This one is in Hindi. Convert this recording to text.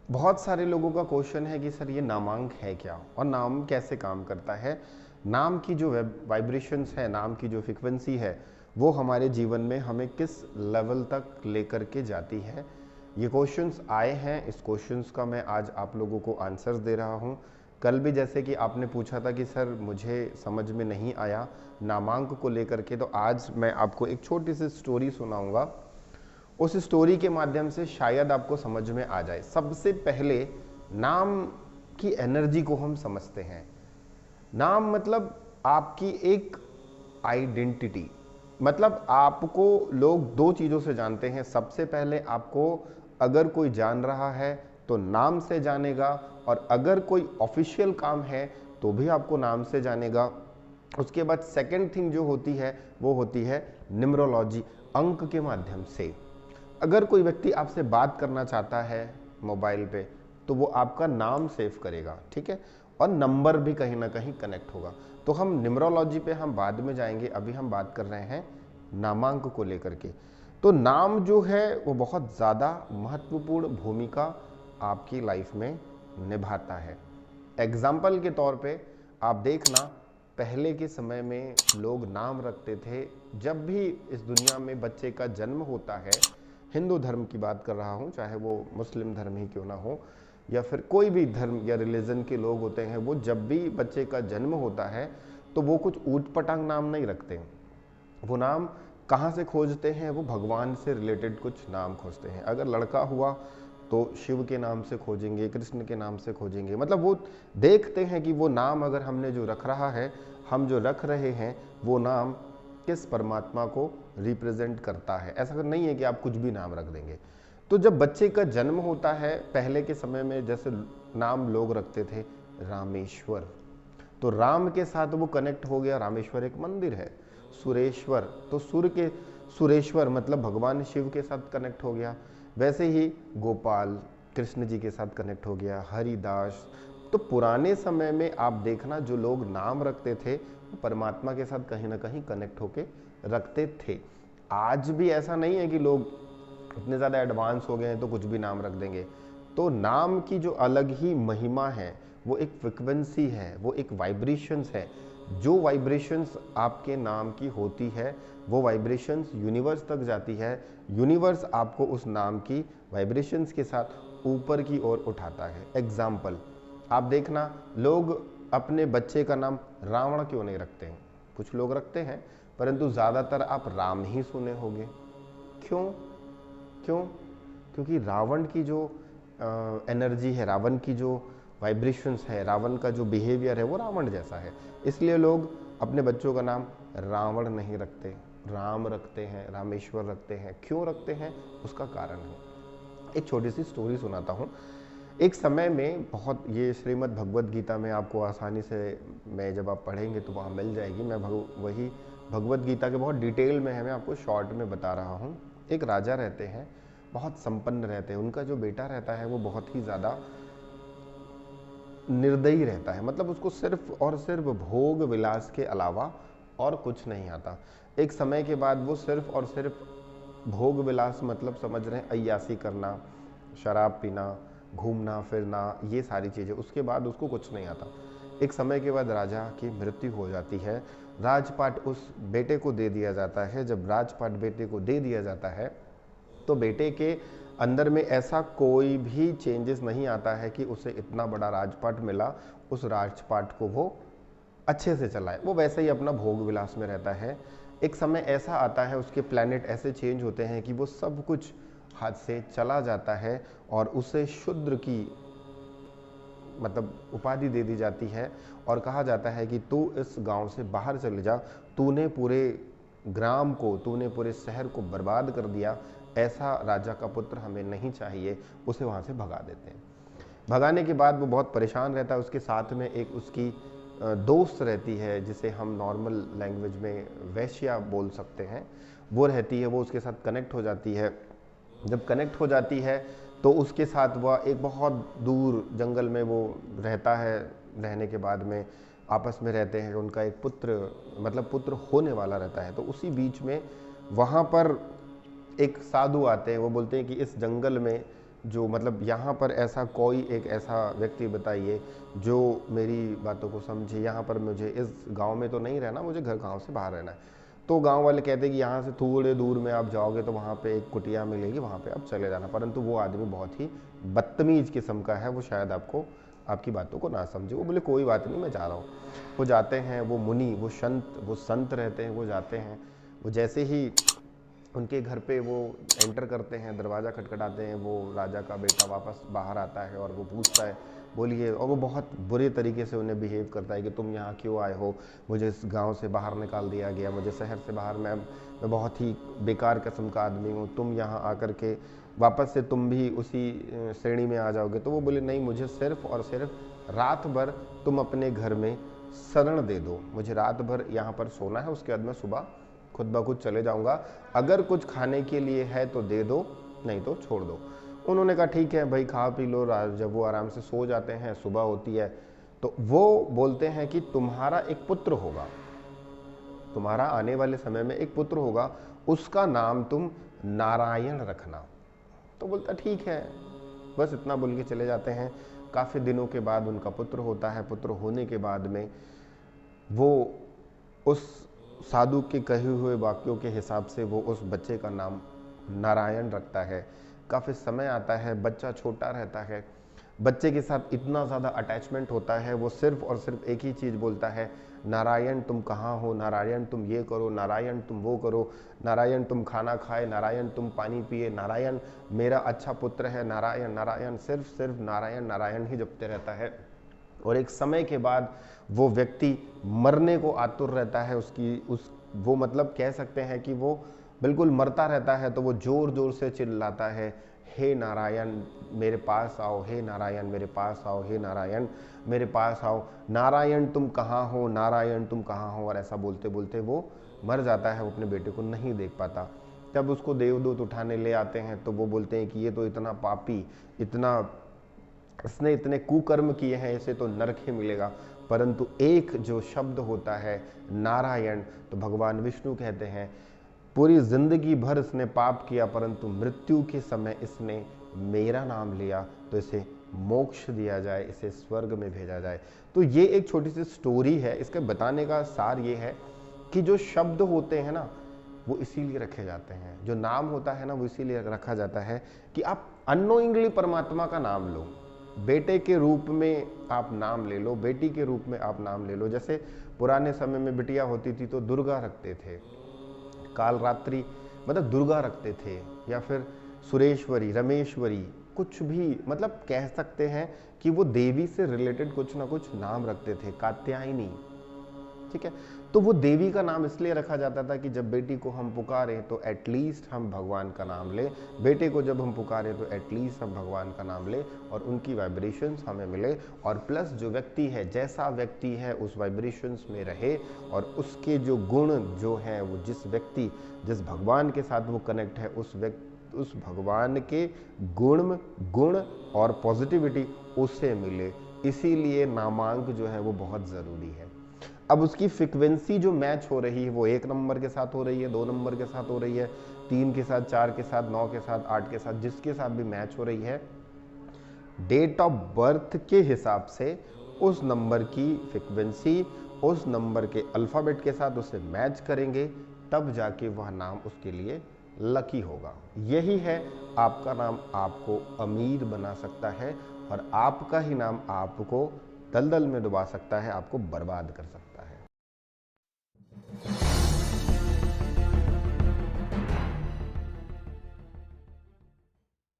बहुत सारे लोगों का क्वेश्चन है कि सर ये नामांक है क्या और नाम कैसे काम करता है। नाम की जो वाइब्रेशंस है, नाम की जो फ्रिक्वेंसी है, वो हमारे जीवन में हमें किस लेवल तक लेकर के जाती है। ये क्वेश्चंस आए हैं, इस क्वेश्चंस का मैं आज आप लोगों को आंसर्स दे रहा हूँ। कल भी जैसे कि आपने पूछा था कि सर मुझे समझ में नहीं आया नामांक को लेकर के, तो आज मैं आपको एक छोटी सी स्टोरी सुनाऊंगा। उस स्टोरी के माध्यम से शायद आपको समझ में आ जाए। सबसे पहले नाम की एनर्जी को हम समझते हैं। नाम मतलब आपकी एक आइडेंटिटी, मतलब आपको लोग दो चीज़ों से जानते हैं। सबसे पहले आपको अगर कोई जान रहा है तो नाम से जानेगा, और अगर कोई ऑफिशियल काम है तो भी आपको नाम से जानेगा। उसके बाद सेकंड थिंग जो होती है वो होती है न्यूमरोलॉजी, अंक के माध्यम से। अगर कोई व्यक्ति आपसे बात करना चाहता है मोबाइल पे तो वो आपका नाम सेव करेगा, ठीक है, और नंबर भी कहीं ना कहीं कनेक्ट होगा। तो हम न्यूमरोलॉजी पे हम बाद में जाएंगे, अभी हम बात कर रहे हैं नामांक को लेकर के। तो नाम जो है वो बहुत ज़्यादा महत्वपूर्ण भूमिका आपकी लाइफ में निभाता है। एग्जाम्पल के तौर पे आप देखना, पहले के समय में लोग नाम रखते थे। जब भी इस दुनिया में बच्चे का जन्म होता है, हिंदू धर्म की बात कर रहा हूँ, चाहे वो मुस्लिम धर्म ही क्यों ना हो या फिर कोई भी धर्म या रिलीजन के लोग होते हैं, वो जब भी बच्चे का जन्म होता है तो वो कुछ ऊट पटांग नाम नहीं रखते। वो नाम कहाँ से खोजते हैं? वो भगवान से रिलेटेड कुछ नाम खोजते हैं। अगर लड़का हुआ तो शिव के नाम से खोजेंगे, कृष्ण के नाम से खोजेंगे। मतलब वो देखते हैं कि वो नाम अगर हमने जो रख रहा है, हम जो रख रहे हैं, वो नाम किस परमात्मा को रिप्रेजेंट करता है। ऐसा नहीं है कि आप कुछ भी नाम रख देंगे। तो जब बच्चे का जन्म होता है, पहले के समय में जैसे नाम लोग रखते थे रामेश्वर, तो राम के साथ वो कनेक्ट हो गया। रामेश्वर एक मंदिर है। सुरेश्वर, तो सुर के सुरेश्वर मतलब भगवान शिव के साथ कनेक्ट हो गया। वैसे ही गोपाल कृष्ण जी के साथ कनेक्ट हो गया। हरिदास। तो पुराने समय में आप देखना जो लोग नाम रखते थे वो परमात्मा के साथ कहीं ना कहीं कनेक्ट होके रखते थे। आज भी ऐसा नहीं है कि लोग इतने ज़्यादा एडवांस हो गए हैं तो कुछ भी नाम रख देंगे। तो नाम की जो अलग ही महिमा है, वो एक फ्रिक्वेंसी है, वो एक वाइब्रेशंस है। जो वाइब्रेशंस आपके नाम की होती है वो वाइब्रेशंस यूनिवर्स तक जाती है। यूनिवर्स आपको उस नाम की वाइब्रेशंस के साथ ऊपर की ओर उठाता है। एग्जाम्पल आप देखना, लोग अपने बच्चे का नाम रावण क्यों नहीं रखते हैं? कुछ लोग रखते हैं, परंतु ज़्यादातर आप राम ही सुने होंगे। क्यों? क्यों? क्योंकि रावण की जो एनर्जी है, रावण की जो वाइब्रेशंस है, रावण का जो बिहेवियर है वो रावण जैसा है। इसलिए लोग अपने बच्चों का नाम रावण नहीं रखते, राम रखते हैं, रामेश्वर रखते हैं। क्यों रखते हैं? उसका कारण है। एक छोटी सी स्टोरी सुनाता हूँ। एक समय में बहुत, ये श्रीमद् भगवत गीता में आपको आसानी से, मैं जब आप पढ़ेंगे तो वहाँ मिल जाएगी। मैं वही भगवत गीता के बहुत डिटेल में है, मैं आपको शॉर्ट में बता रहा हूँ। एक राजा रहते हैं, बहुत संपन्न रहते हैं। उनका जो बेटा रहता है वो बहुत ही ज़्यादा निर्दयी रहता है। मतलब उसको सिर्फ और सिर्फ भोग विलास के अलावा और कुछ नहीं आता। एक समय के बाद वो सिर्फ और सिर्फ भोग विलास, मतलब समझ रहे हैं, अय्यासी करना, शराब पीना, घूमना फिरना, ये सारी चीज़ें। उसके बाद उसको कुछ नहीं आता। एक समय के बाद राजा की मृत्यु हो जाती है। राजपाट उस बेटे को दे दिया जाता है। जब राजपाट बेटे को दे दिया जाता है तो बेटे के अंदर में ऐसा कोई भी चेंजेस नहीं आता है कि उसे इतना बड़ा राजपाट मिला, उस राजपाट को वो अच्छे से चलाए। वो वैसे ही अपना भोग विलास में रहता है। एक समय ऐसा आता है, उसके प्लैनेट ऐसे चेंज होते हैं कि वो सब कुछ हाथ से चला जाता है और उसे शूद्र की मतलब उपाधि दे दी जाती है और कहा जाता है कि तू इस गांव से बाहर चले जा, तूने पूरे ग्राम को, तूने पूरे शहर को बर्बाद कर दिया, ऐसा राजा का पुत्र हमें नहीं चाहिए। उसे वहाँ से भगा देते हैं। भगाने के बाद वो बहुत परेशान रहता है। उसके साथ में एक उसकी दोस्त रहती है, जिसे हम नॉर्मल लैंग्वेज में वैश्या बोल सकते हैं, वो रहती है। वो उसके साथ कनेक्ट हो जाती है। जब कनेक्ट हो जाती है तो उसके साथ वह एक बहुत दूर जंगल में वो रहता है। रहने के बाद में आपस में रहते हैं। उनका एक पुत्र, मतलब पुत्र होने वाला रहता है। तो उसी बीच में वहाँ पर एक साधु आते हैं। वो बोलते हैं कि इस जंगल में जो मतलब यहाँ पर ऐसा कोई एक ऐसा व्यक्ति बताइए जो मेरी बातों को समझे। यहाँ पर मुझे इस गांव में तो नहीं रहना, मुझे घर गांव से बाहर रहना है। तो गांव वाले कहते हैं कि यहाँ से थोड़े दूर में आप जाओगे तो वहाँ पे एक कुटिया मिलेगी, वहाँ पे आप चले जाना। परंतु वो आदमी बहुत ही बदतमीज किस्म का है, वो शायद आपको आपकी बातों को ना समझे। वो बोले कोई बात नहीं, मैं जा रहा हूँ। वो जाते हैं, वो मुनि, वो संत रहते हैं, वो जाते हैं। वो जैसे ही उनके घर पे वो एंटर करते हैं, दरवाज़ा खटखटाते हैं, वो राजा का बेटा वापस बाहर आता है और वो पूछता है बोलिए, और वो बहुत बुरे तरीके से उन्हें बिहेव करता है कि तुम यहाँ क्यों आए हो, मुझे इस गांव से बाहर निकाल दिया गया, मुझे शहर से बाहर, मैं बहुत ही बेकार किस्म का आदमी हूँ, तुम यहाँ आकर के वापस से तुम भी उसी श्रेणी में आ जाओगे। तो वो बोले नहीं, मुझे सिर्फ और सिर्फ रात भर तुम अपने घर में शरण दे दो, मुझे रात भर यहाँ पर सोना है, उसके बाद मैं सुबह खुद ब खुद चले जाऊंगा। अगर कुछ खाने के लिए है तो दे दो, नहीं तो छोड़ दो। उन्होंने कहा ठीक है भाई, खा पी लो। जब वो आराम से सो जाते हैं, सुबह होती है तो वो बोलते हैं कि तुम्हारा एक पुत्र होगा, तुम्हारा आने वाले समय में एक पुत्र होगा, उसका नाम तुम नारायण रखना। तो बोलता ठीक है, बस इतना बोल के चले जाते हैं। काफ़ी दिनों के बाद उनका पुत्र होता है। पुत्र होने के बाद में वो उस साधु के कहे हुए वाक्यों के हिसाब से वो उस बच्चे का नाम नारायण रखता है। काफ़ी समय आता है, बच्चा छोटा रहता है, बच्चे के साथ इतना ज़्यादा अटैचमेंट होता है, वो सिर्फ और सिर्फ एक ही चीज़ बोलता है, नारायण तुम कहाँ हो, नारायण तुम ये करो, नारायण तुम वो करो, नारायण तुम खाना खाए, नारायण तुम पानी पिए, नारायण मेरा अच्छा पुत्र है, नारायण नारायण, सिर्फ सिर्फ नारायण नारायण ही जपते रहता है। और एक समय के बाद वो व्यक्ति मरने को आतुर रहता है, वो मतलब कह सकते हैं कि वो बिल्कुल मरता रहता है। तो वो जोर जोर से चिल्लाता है, हे नारायण मेरे पास आओ, हे नारायण मेरे पास आओ, हे नारायण मेरे पास आओ, नारायण तुम कहाँ हो, नारायण तुम कहाँ हो। और ऐसा बोलते बोलते वो मर जाता है, वो अपने बेटे को नहीं देख पाता। तब उसको देवदूत उठाने ले आते हैं, तो वो बोलते हैं कि ये तो इतना पापी, इसने इतने कुकर्म किए हैं, इसे तो नरक ही मिलेगा। परंतु एक जो शब्द होता है नारायण, तो भगवान विष्णु कहते हैं पूरी जिंदगी भर इसने पाप किया, परंतु मृत्यु के समय इसने मेरा नाम लिया तो इसे मोक्ष दिया जाए, इसे स्वर्ग में भेजा जाए। तो ये एक छोटी सी स्टोरी है। इसके बताने का सार ये है कि जो शब्द होते हैं ना, वो इसीलिए रखे जाते हैं, जो नाम होता है ना, वो इसीलिए रखा जाता है कि आप अननोइंगली परमात्मा का नाम लो। बेटे के रूप में आप नाम ले लो, बेटी के रूप में आप नाम ले लो। जैसे पुराने समय में बिटिया होती थी तो दुर्गा रखते थे, काल रात्रि मतलब दुर्गा रखते थे, या फिर सुरेश्वरी, रमेश्वरी, कुछ भी मतलब कह सकते हैं कि वो देवी से रिलेटेड कुछ ना कुछ नाम रखते थे। कात्यायनी, ठीक है। तो वो देवी का नाम इसलिए रखा जाता था कि जब बेटी को हम पुकारें तो एटलीस्ट हम भगवान का नाम लें, बेटे को जब हम पुकारें तो एटलीस्ट हम भगवान का नाम लें और उनकी वाइब्रेशंस हमें मिले। और प्लस जो व्यक्ति है, जैसा व्यक्ति है उस वाइब्रेशंस में रहे, और उसके जो गुण जो हैं, वो जिस भगवान के साथ वो कनेक्ट है, उस भगवान के गुण और पॉजिटिविटी उसे मिले। इसीलिए नामांक जो है वो बहुत ज़रूरी है। अब उसकी फ्रीक्वेंसी जो मैच हो रही है वो 1 नंबर के साथ हो रही है, 2 नंबर के साथ हो रही है, 3 के साथ, 4 के साथ, 9 के साथ, 8 के साथ, जिसके साथ भी मैच हो रही है, डेट ऑफ बर्थ के हिसाब से उस नंबर की फ्रीक्वेंसी उस नंबर के अल्फ़ाबेट के साथ उसे मैच करेंगे, तब जाके वह नाम उसके लिए लकी होगा। यही है, आपका नाम आपको अमीर बना सकता है और आपका ही नाम आपको दलदल में डुबा सकता है, आपको बर्बाद कर सकता है।